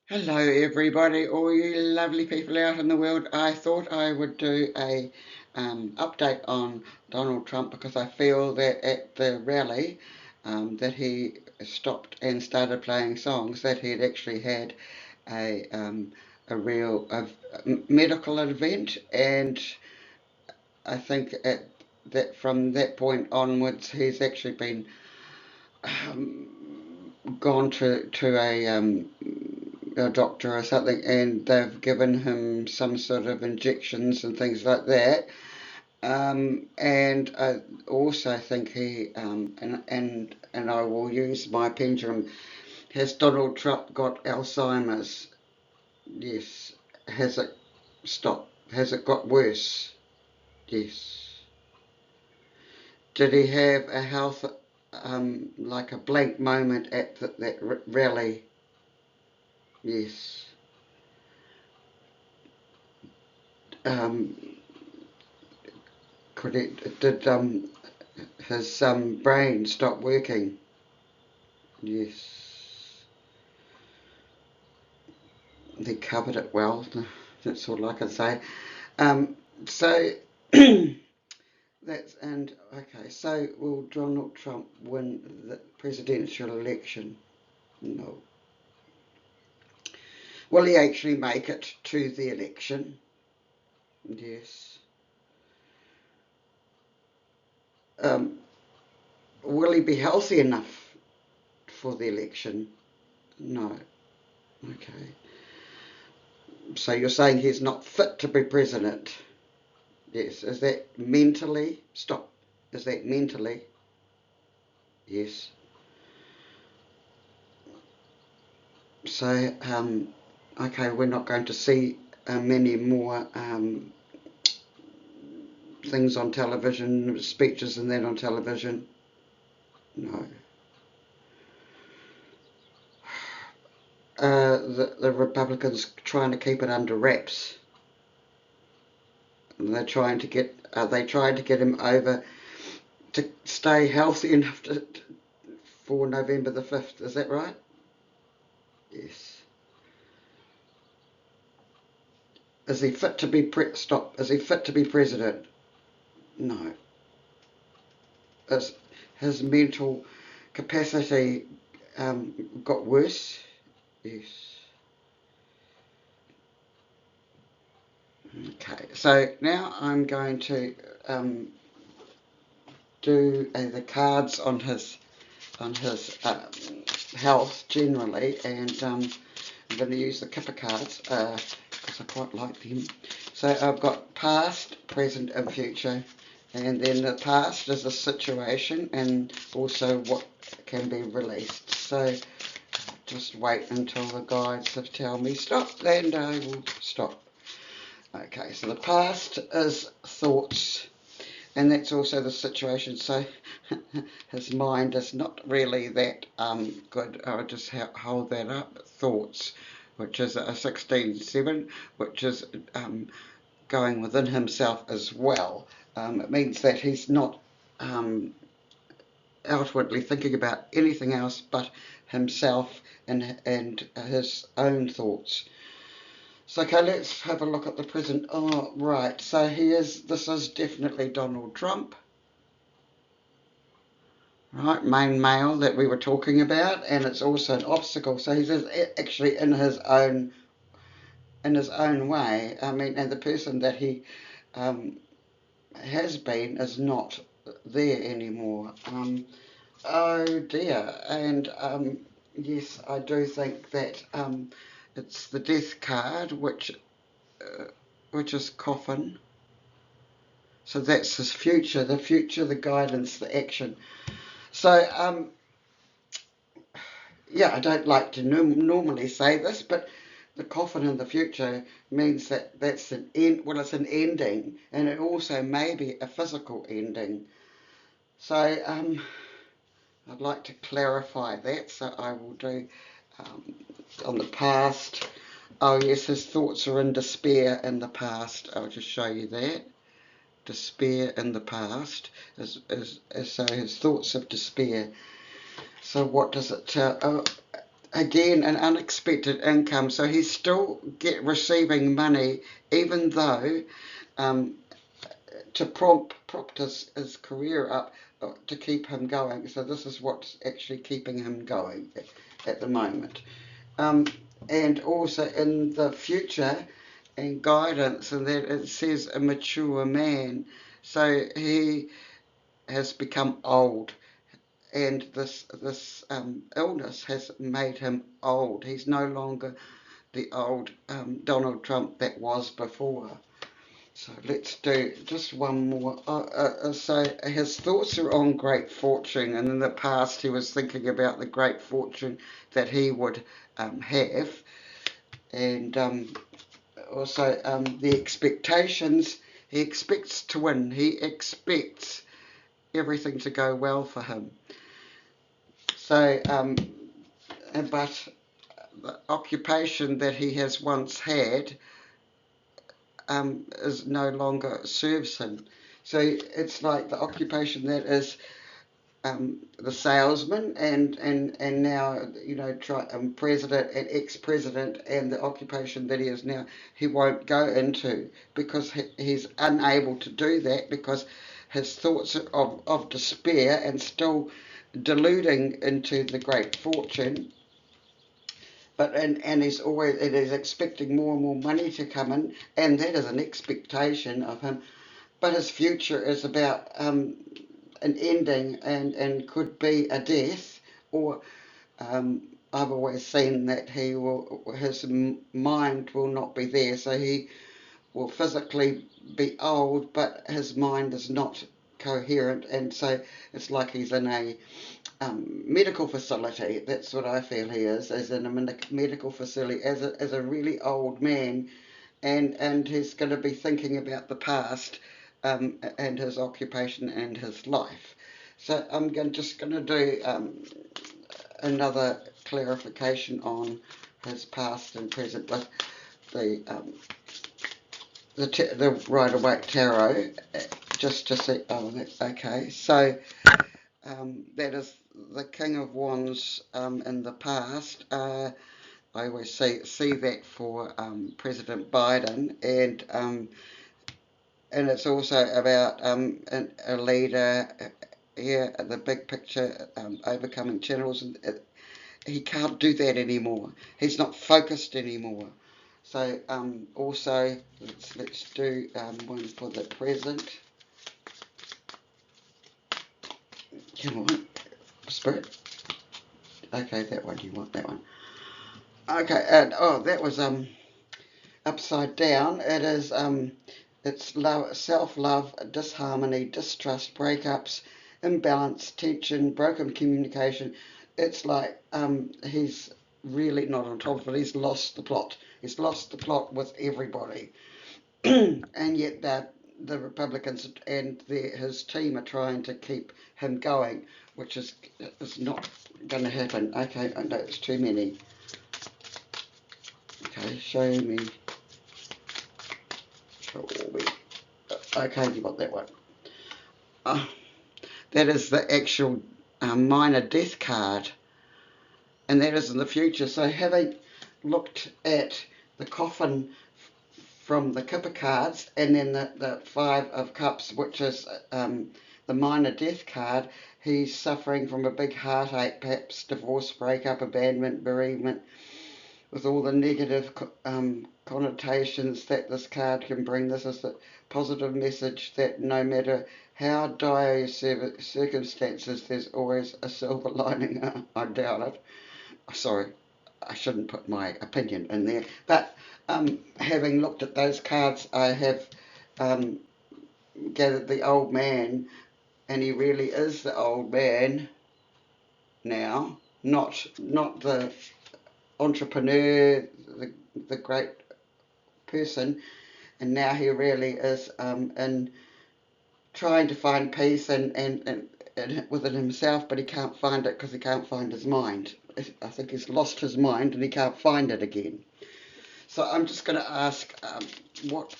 Hello everybody, all you lovely people out in the world. I thought I would do a update on Donald Trump because I feel that at the rally that he stopped and started playing songs, that he'd actually had a real medical event, and I think that from that point onwards he's actually been gone to a doctor or something, and they've given him some sort of injections and things like that. And I also think he and I will use my pendulum. Has Donald Trump got Alzheimer's? Yes. Has it stopped? Has it got worse? Yes. Did he have a health like a blank moment at that rally? Yes. Um, did his brain stop working? Yes. They covered it well. That's all I can say. So that's and okay. So will Donald Trump win the presidential election? No. Will he actually make it to the election? Yes. Um, will he be healthy enough for the election? No. Okay. So you're saying he's not fit to be president? Yes. Is that mentally? Stop. Is that mentally? Yes. So, okay, we're not going to see many more things on television, speeches and that on television. No. The Republicans trying to keep it under wraps. They're trying to get. Are they trying to get him over to stay healthy enough for November the 5th? Is that right? Yes. Is he fit to be stop? Is he fit to be president? No. Is his mental capacity got worse? Yes. Okay. So now I'm going to do the cards on his health generally, and I'm going to use the Kipper cards because I quite like them. So I've got past, present, and future, and then the past is the situation, and also what can be released. So just wait until the guides have tell me stop, and I will stop. Okay, so the past is thoughts, and that's also the situation. So his mind is not really that good. I'll just hold that up. Thoughts, which is a 16-7, which is going within himself as well. It means that he's not outwardly thinking about anything else but himself and his own thoughts. So okay, let's have a look at the present. Oh, right. So this is definitely Donald Trump. Right, main male that we were talking about, and it's also an obstacle. So he's actually in his own way. I mean, and the person that he um, has been is not there anymore. Oh dear, and yes, I do think that it's the death card, which is coffin. So that's his future, the guidance, the action. So yeah, I don't like to normally say this, but the coffin in the future means that that's an end. Well, it's an ending, and it also may be a physical ending. So I'd like to clarify that. So I will do um, on the past. Oh yes, his thoughts are in despair in the past. I'll just show you that. Despair in the past so his thoughts of despair. So what does it tell? Oh, again an unexpected income, so he's still receiving money, even though to prop his career up, to keep him going. So this is what's actually keeping him going at the moment. And also in the future and guidance, and that it says a mature man. So he has become old, and this illness has made him old. He's no longer the old Donald Trump that was before. So let's do just one more. So his thoughts are on great fortune, and in the past he was thinking about the great fortune that he would have, and also the expectations. He expects to win. He expects everything to go well for him. So, but the occupation that he has once had is no longer serves him. So it's like the occupation that is the salesman, and now, you know, president and ex-president, and the occupation that he is now, he won't go into, because he's unable to do that, because his thoughts of despair and still deluding into the great fortune. But and he's expecting more and more money to come in, and that is an expectation of him. But his future is about an ending, and could be a death, or I've always seen that his mind will not be there, so he will physically be old, but his mind is not coherent, and so it's like he's in a medical facility. That's what I feel he is, as in a medical facility, as a really old man, and he's going to be thinking about the past, and his occupation and his life. So I'm just going to do another clarification on his past and present with the Rider-Waite Tarot, just to see. Oh, that's okay. So that is the King of Wands in the past. I always see that for President Biden, and it's also about a leader here, the big picture, overcoming channels. And he can't do that anymore. He's not focused anymore. So also let's do one for the present. Come on, Spirit. Okay, that one, you want that one. Okay, and that was upside down. It is it's love, self-love, disharmony, distrust, breakups, imbalance, tension, broken communication. It's like he's really not on top of it. He's lost the plot. He's lost the plot with everybody. And yet the Republicans and his team are trying to keep him going, which is not going to happen. Okay, I know it's too many. Okay, show me. Okay, you got that one. That is the actual minor death card, and that is in the future. So having looked at the coffin from the Kipper cards, and then the Five of Cups, which is the minor death card, he's suffering from a big heartache, perhaps divorce, breakup, abandonment, bereavement, with all the negative connotations that this card can bring. This is the positive message that no matter how dire your circumstances, there's always a silver lining. I doubt it. Sorry, I shouldn't put my opinion in there. But having looked at those cards, I have gathered the old man, and he really is the old man now, not the entrepreneur, the great person. And now he really is in trying to find peace and within himself, but he can't find it because he can't find his mind. I think he's lost his mind and he can't find it again. So I'm just going to ask what,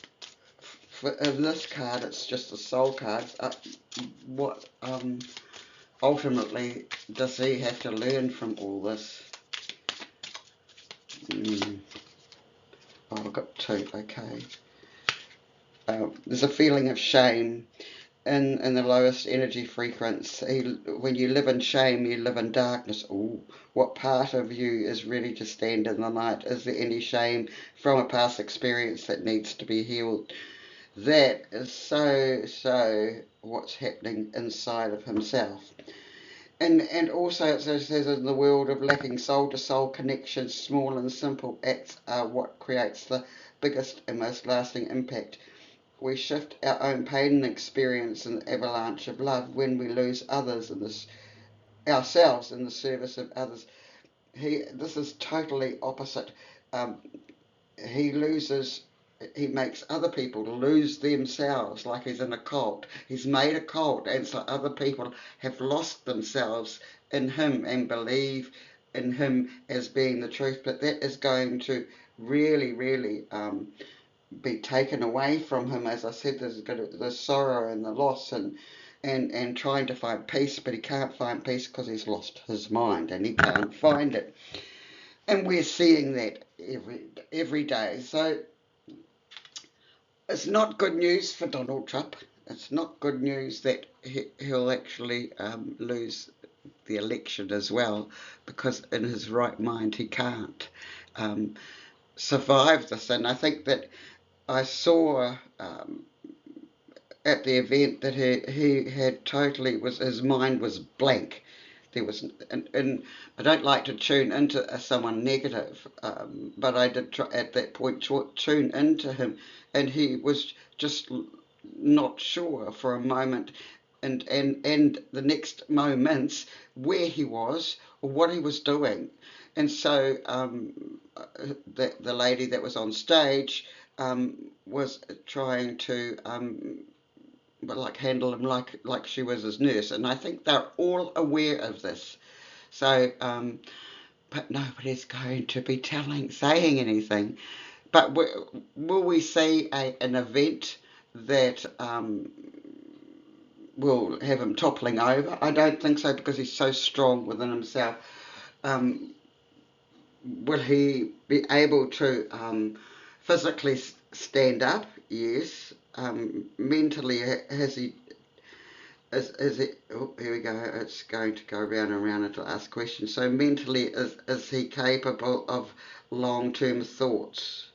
in this card, it's just the soul cards, what ultimately does he have to learn from all this? Oh, I've got two, okay. There's a feeling of shame in the lowest energy frequency. When you live in shame, you live in darkness. Ooh, what part of you is ready to stand in the light? Is there any shame from a past experience that needs to be healed? That is so what's happening inside of himself. And also it says in the world of lacking soul-to-soul connections, small and simple acts are what creates the biggest and most lasting impact. We shift our own pain and experience in the avalanche of love when we lose others in this ourselves in the service of others. This is totally opposite. Um, he loses. He makes other people lose themselves, like he's in a cult. He's made a cult, and so other people have lost themselves in him and believe in him as being the truth. But that is going to really be taken away from him. As I said, there's the sorrow and the loss and trying to find peace, but he can't find peace because he's lost his mind and he can't find it. And we're seeing that every day. So it's not good news for Donald Trump. It's not good news that he'll actually lose the election as well, because in his right mind he can't survive this. And I think that I saw at the event that he had totally his mind was blank. There was, and I don't like to tune into someone negative, but I did try, at that point tune into him, and he was just not sure for a moment, and the next moments where he was or what he was doing, and so the lady that was on stage was trying to like handle him like she was his nurse, and I think they're all aware of this. So, but nobody's going to be saying anything. But will we see an event that will have him toppling over? I don't think so, because he's so strong within himself. Will he be able to physically stand up? Yes. Mentally, has he? Is it? Oh, here we go. It's going to go round and round until ask questions. So mentally, is he capable of long-term thoughts?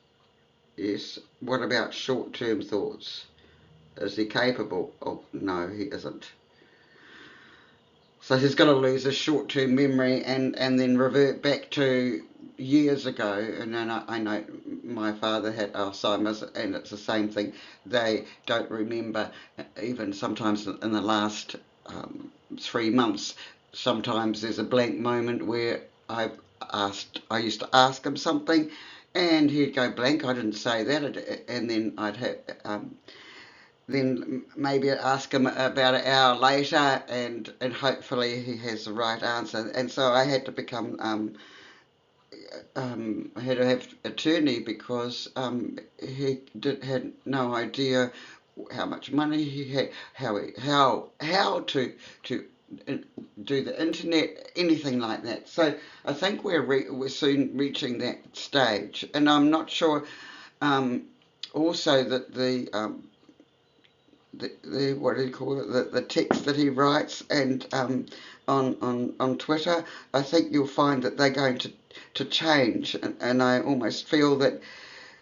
Yes. What about short-term thoughts? Is he capable? Oh no, he isn't. So he's going to lose his short-term memory and then revert back to years ago. And then I know my father had Alzheimer's, and it's the same thing. They don't remember, even sometimes in the last 3 months. Sometimes there's a blank moment where I used to ask him something, and he'd go blank. I didn't say that, and then I'd have. Then maybe ask him about an hour later, and hopefully he has the right answer. And so I had to become, I had to have an attorney, because he had no idea how much money he had, how to do the internet, anything like that. So I think we're soon reaching that stage, and I'm not sure. Also that the what do you call it, the text that he writes, and on Twitter, I think you'll find that they're going to change, and I almost feel that,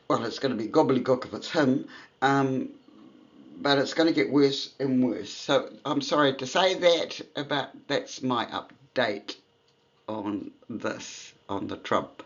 well, it's going to be gobbledygook if it's him, but it's going to get worse and worse. So I'm sorry to say that, but that's my update on this, on the Trump